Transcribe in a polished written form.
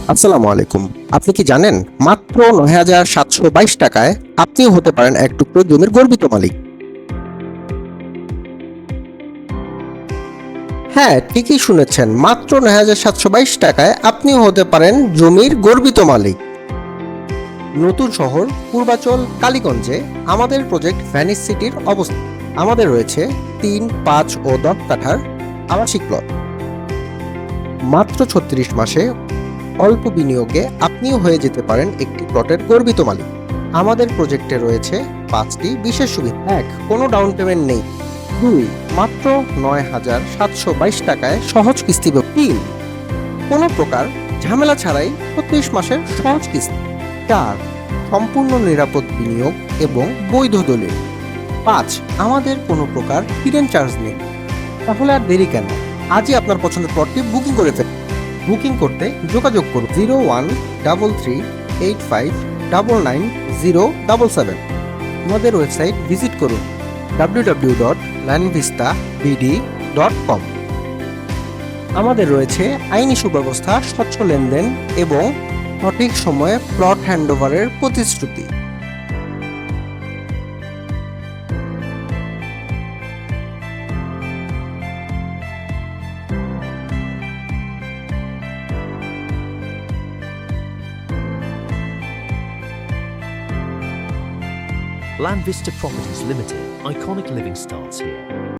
আসসালামু আলাইকুম। আপনি কি জানেন মাত্র ৯,৭২২ টাকায় আপনিও হতে পারেন এক টুকরো জমির গর্বিত মালিক? হ্যাঁ, ঠিকই শুনেছেন। মাত্র ৯,৭২২ টাকায় আপনিও হতে পারেন জমির গর্বিত মালিক। নতুন শহর পূর্বাচল কালীগঞ্জে আমাদের প্রজেক্ট ভ্যানিস সিটির অবস্থান। আমাদের রয়েছে ৩, ৫ ও ১০ কাঠার আবাসিক প্লট। মাত্র ৩৬ মাসে অল্প বিনিয়োগে আপনিও হয়ে যেতে পারেন একটি প্লটের গর্বিত মালিক। আমাদের প্রজেক্টে রয়েছে ৫টি বিশেষ সুবিধা। ১. কোনো ডাউন পেমেন্ট নেই। ২. মাত্র ৯,৭২২ টাকায় সহজ কিস্তি। ৩. কোনো প্রকার ঝামেলা ছাড়াই ৩৬ মাসের সহজ কিস্তি। ৪. সম্পূর্ণ নিরাপদ বিনিয়োগ এবং বৈধ দলিল। ৫. আমাদের কোনো প্রকার হিডেন চার্জ নেই। তাহলে আর দেরি কেন? আজই আপনার পছন্দের প্লটটি বুকিং করে ফেলুন। বুকিং করতে যোগাযোগ করুন 013385999077। আমাদের ওয়েবসাইট ভিজিট করুন www.lanvistabd.com। আমাদের রয়েছে আইনি সুব্যবস্থা, স্বচ্ছ লেনদেন এবং সঠিক সময়ে প্লট হ্যান্ডওভারের প্রতিশ্রুতি। Land Vista Properties Limited, iconic living starts here.